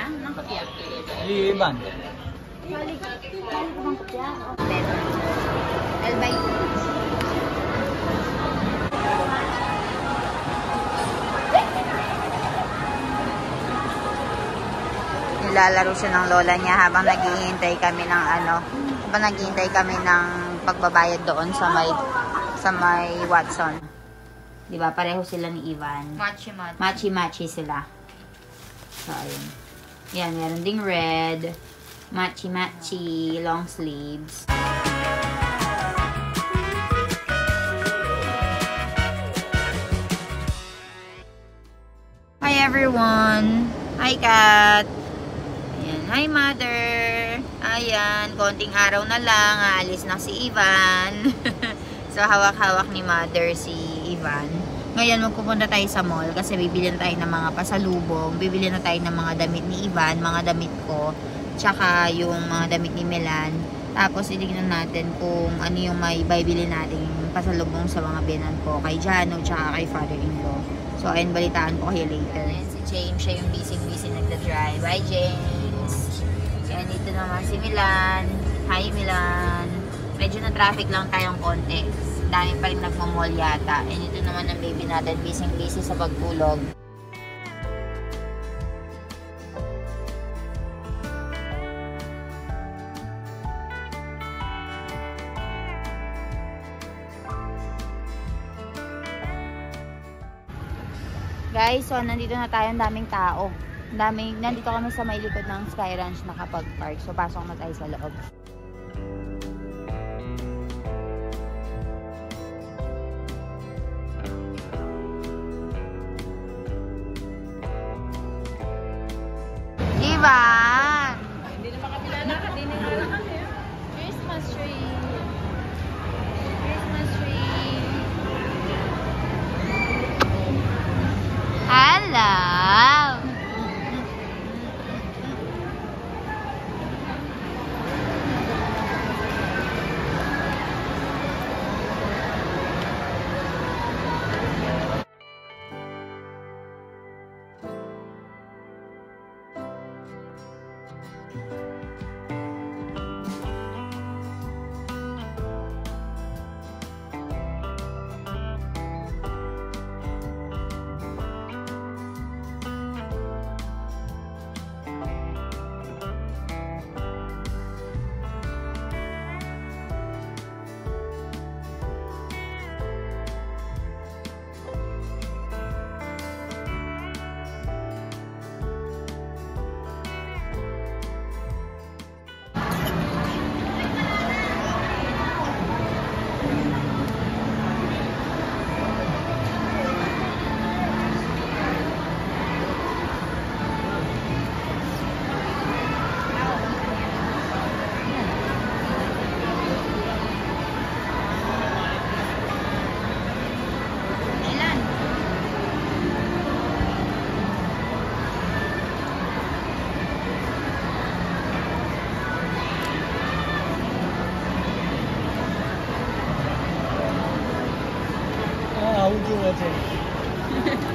Anong kopya? Iban. Balik ko bang kopya? L by 2. Nilalaro siya ng lola niya habang naghihintay kami ng pagbabayad doon sa may Watson. 'Di ba? Pareho sila ni Ivan. Matchy sila. So ayun. Yan, meron ding red, matchy long sleeves. Hi everyone. Hi Kat. Ayan, hi mother. Ayan, konting araw na lang, aalis na si Ivan. So, hawak-hawak ni mother si Ivan. Ngayon, magpupunta tayo sa mall kasi bibili na tayo ng mga pasalubong. Bibili na tayo ng mga damit ni Ivan, mga damit ko, tsaka yung mga damit ni Melan. Tapos, itignan natin kung ano yung may bibili natin pasalubong sa mga binan ko, kay Jano, tsaka kay father-in-law. So, ayun, balitaan ko kayo later. Ayan, si James, siya yung busy nagda-drive. Bye, James! Ayan, dito naman si Milan. Hi, Milan! Medyo na traffic lang tayong konti. Dami pa rin nagmamall yata. And ito naman ang baby natin, busy sa pagtulog. Guys, so nandito na tayo, ang daming tao. Nandito kami sa may likod ng Sky Ranch nakapag-park. So pasok na tayo sa loob. Ivan! Hindi naman kami lalakad. Hindi na kami. Christmas tree. Christmas tree. Hello!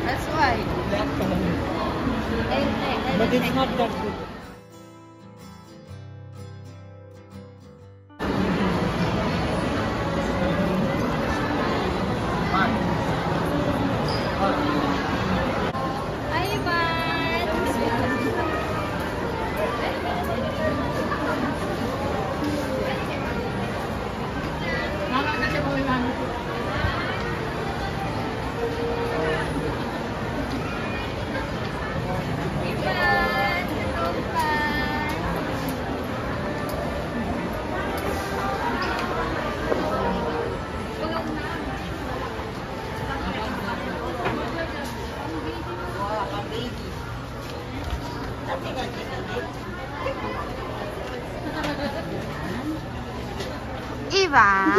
That's why. Black color. But it's not that good. Hi, Ivan! Mama, kasi po yung mami ko. Ivan!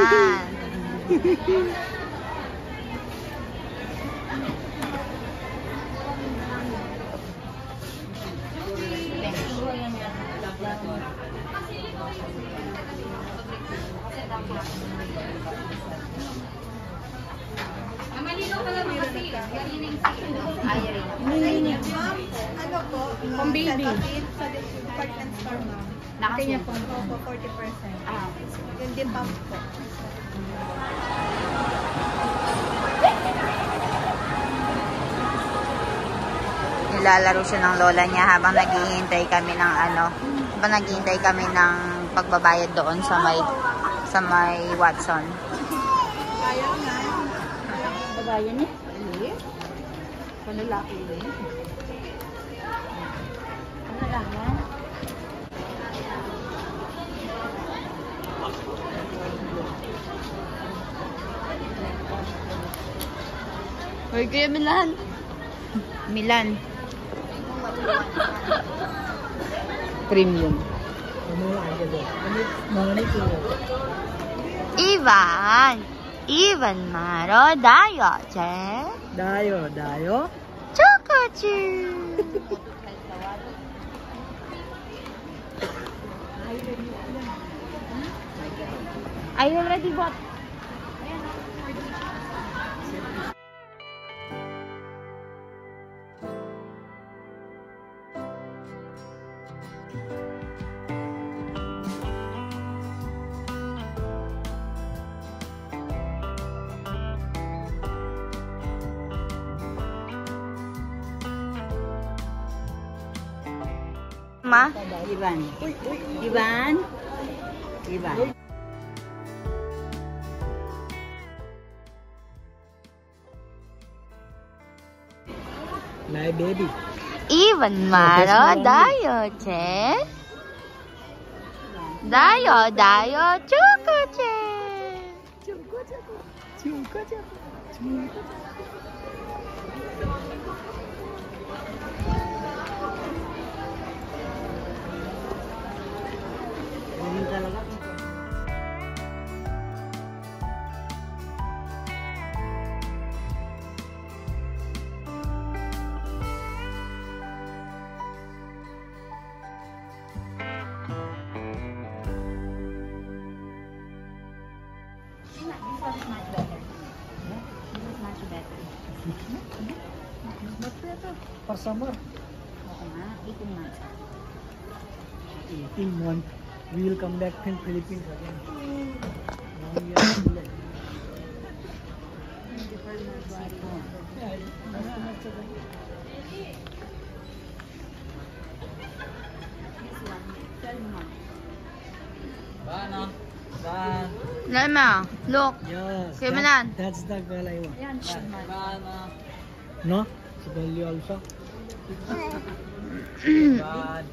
Malinaw pala mga kasi. Ano po? Pang baby. Sa department store, ma'am. Nakasin. Po, 40%. Ah, okay. Yung dimpam po. Nilalaro siya ng lola niya habang naghihintay kami ng habang naghihintay kami ng pagbabayad doon sa may Watson. Kaya nga. Babayan niya. Panlalaki yun. Ano lang yan? Hoy, Kuya Milan. Milan. Premium. Ivan Maro, dayo, che? Dayo. Chokochu! I already bought. Ma? Ivan. Ivan. Ivan. My baby. Ivan Maro, dayo, che? Dayo, chokoche! For summer. Oo nga, 18 months. 18 months. We will come back in Philippines again. Now we are in England. Lema, look. Yes. Okay, Milan. That's the girl I want. Yan, shit, man. No? It's girl you also. Bad.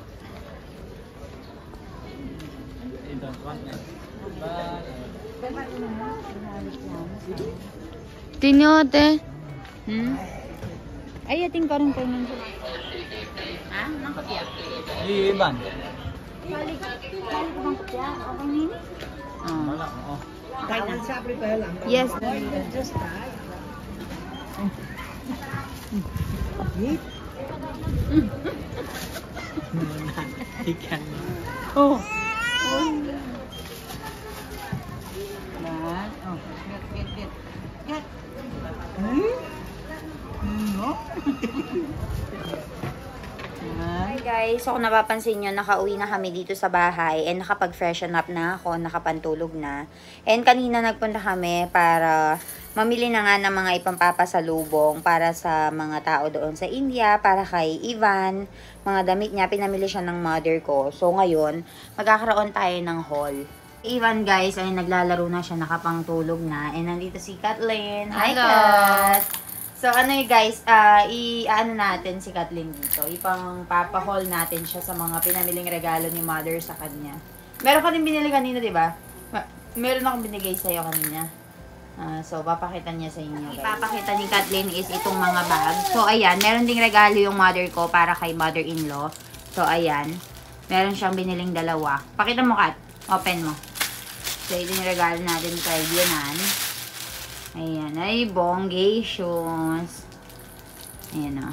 You don't want it. Bad. Tinyote. Ay, ating karong kayo nang ha? Nang kapya? Iban. Balik ko bang kapya? Okay nini? Wala. Oo. Kahit sa prepare lang. Yes. Just try. Eat. No, not. He can. Oh. Yan. Oh, get. Get. No? Hi guys, so kung napapansin nyo, nakauwi na kami dito sa bahay and nakapag-freshen up na ako, nakapantulog na. And kanina nagpunta kami para mamili na nga ng mga ipampapasalubong para sa mga tao doon sa India, para kay Ivan, mga damit niya, pinamili siya ng mother ko. So ngayon, magkakaroon tayo ng haul. Ivan guys, ay naglalaro na siya, nakapangtulog na. And nandito si Kathleen. Hi Kat! So, ano yung guys, i-ano natin si Kathleen dito. Ipang papahol natin siya sa mga pinamiling regalo ni mother sa kanya. Meron ka din binili kanina, di ba? Meron akong binigay sa'yo kanina. So, papakita niya sa inyo. Ipapakita ni Kathleen is itong mga bag. So, ayan. Meron ding regalo yung mother ko para kay mother-in-law. So, ayan. Meron siyang biniling dalawa. Pakita mo, Kat. Open mo. So, ito yung regalo natin kay Bianan. Ayan, ay bonggations. Ayan o.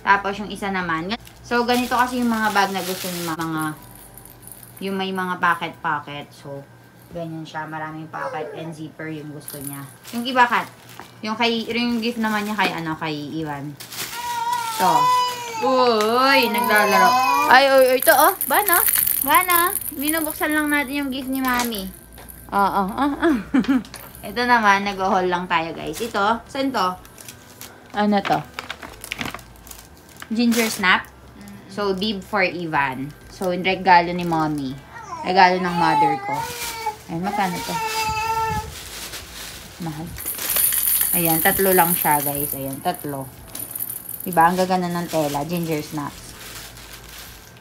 Tapos yung isa naman. So, ganito kasi yung mga bag na gusto ni mga, yung may mga pocket. So, ganyan siya. Maraming pocket and zipper yung gusto niya. Yung iba, Kat. Yung gift naman niya kay, kay Ivan. So, Uy, naglalaro. Ay, ito oh. Bana. Binubuksan lang natin yung gift ni Mami. Oo. Ito naman, nag-haul lang tayo guys. Ito, saan to? Ano to? Ginger snap. So, bib for Ivan. So, regalo ni Mommy. Regalo ng mother ko. Ay, magkano to? Mahal. Ayan, 3 lang siya guys. Ayan, 3. Diba? Ang gaganda ng tela. Ginger snaps.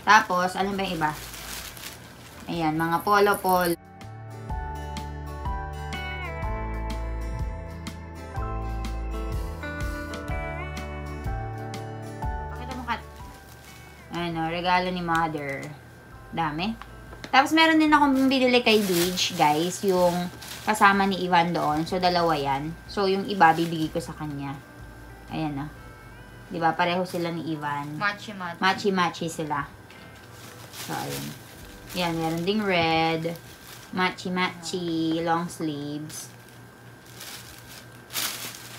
Tapos, ano ba yung iba? Ayan, mga polo-polo. Pakita mo, Kat. Ano, regalo ni mother. Dami. Tapos, meron din akong binili kay Luigi, guys. Yung kasama ni Ivan doon. So, 2 yan. So, yung iba, bibigay ko sa kanya. Ayan na. Diba? Pareho sila ni Ivan. Matchy-matchy. Matchy sila. So, ayun. Yan, meron ding red. Matchy, long sleeves.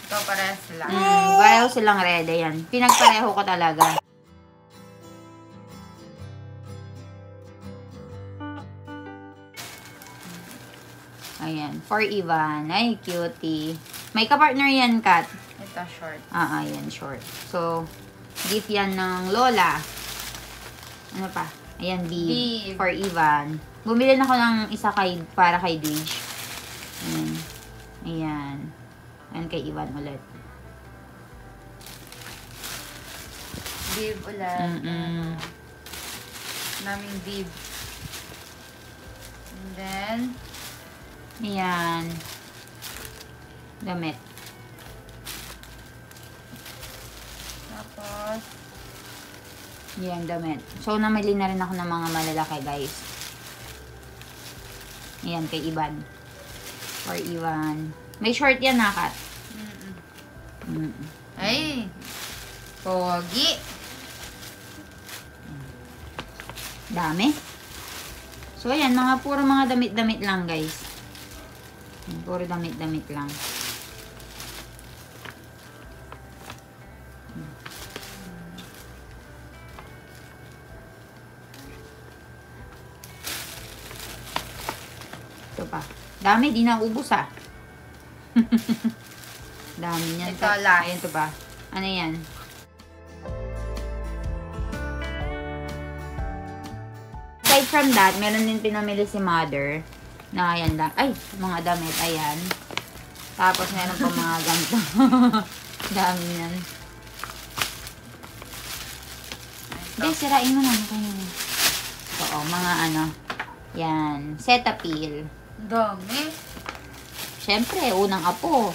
Ito parehas sila. Pareho silang red. Ayan. Pinagpareho ko talaga. Ayan. For Ivan. Ay, cutie. May kapartner yan, Kat. Ito short. Ayan, short. So, gift yan ng Lola. Ano pa? Ayan, bib. For Ivan. Bumili na ako ng isa para kay Luigi. Ayan. Ayan kay Ivan ulit. Bib ulit. Naming bib. And then, Ayan. Damit. tapos, Ayan, damit. So, namili na rin ako ng mga malalaki, guys. Ayan, kay Ivan. For Ivan. May short yan, Kat. ay, pogi. Dami. So, ayan, puro mga damit-damit lang, guys. Puro damit-damit lang. Ito pa. Dami, di naubos ah. Dami niyan. Ito, last. Ayan, ito pa. Ano yan? Aside from that, meron din pinamili si mother. Na ayan lang. Ay, mga damit. Ayan. Tapos meron pa mga ganito. Dami yan. Hindi, sirain mo na. Oo, mga ano. Yan. Cetaphil. Dami. Siyempre, unang apo.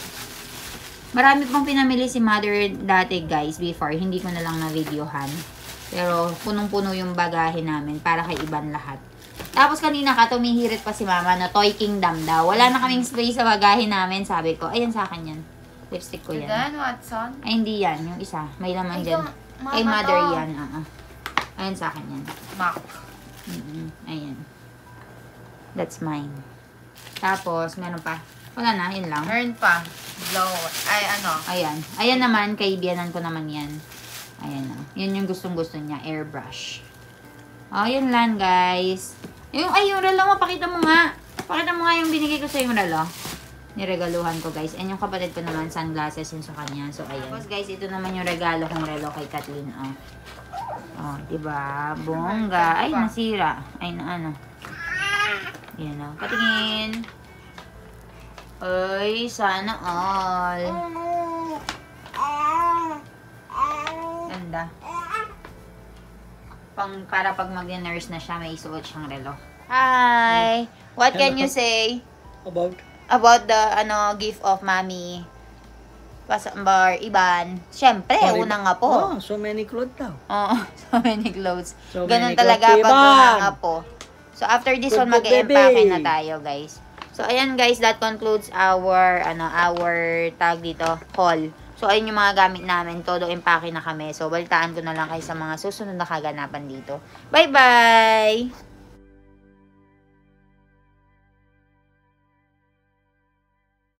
Marami pang pinamili si mother dati, guys, before. Hindi ko na lang na-videohan. Pero, punong-puno yung bagahe namin para kay Ivan lahat. Tapos, kanina ka, tumihirit pa si mama na Toy Kingdom daw. Wala na kaming space sa bagahe namin. Sabi ko, ayan sa akin yan. Lipstick ko yan. Then, Watson? Ay, hindi yan. Yung isa. May laman Ay, dyan. mama Ay, mother to. yan. Ayan sa akin yan. Mac. Ayan. That's mine. Tapos, meron pa. Wala na, yun lang. Meron pa. Blow. Ay, ano? Ayan. Ayan naman, kaibianan ko naman yan. Ayan na. Yan yung gustong-gusto niya. Airbrush. O, yun lang, guys. Yung relo mo, pakita mo nga. Pakita mo nga yung binigay ko sa yung relo. Niregaluhan ko, guys. And yung kapatid ko naman, sunglasses yun sa kanya. So, ayan. Tapos, guys, ito naman yung regalo kong relo kay Kathleen. Oh, diba? Bongga. Ay, nasira. Ay, na ano. Yan o. Patingin. Ay, sana all. Ganda. Para pag mag-nurse na siya, may suot siyang relo. Hi! What can you say about the gift of Mommy? Pasambar, Ivan. Siyempre, unang nga po. Oh, so many clothes daw. Oo, so many clothes. So Ganun many talaga clothes, pag Ivan. unang nga po. So, after this one, Good, good, mag-e-empake baby. na tayo, guys. So, ayan, guys, that concludes our tag dito, haul. So, ayun yung mga gamit namin. Todo empake na kami. So, balitaan ko na lang kayo sa mga susunod na kaganapan dito. Bye-bye!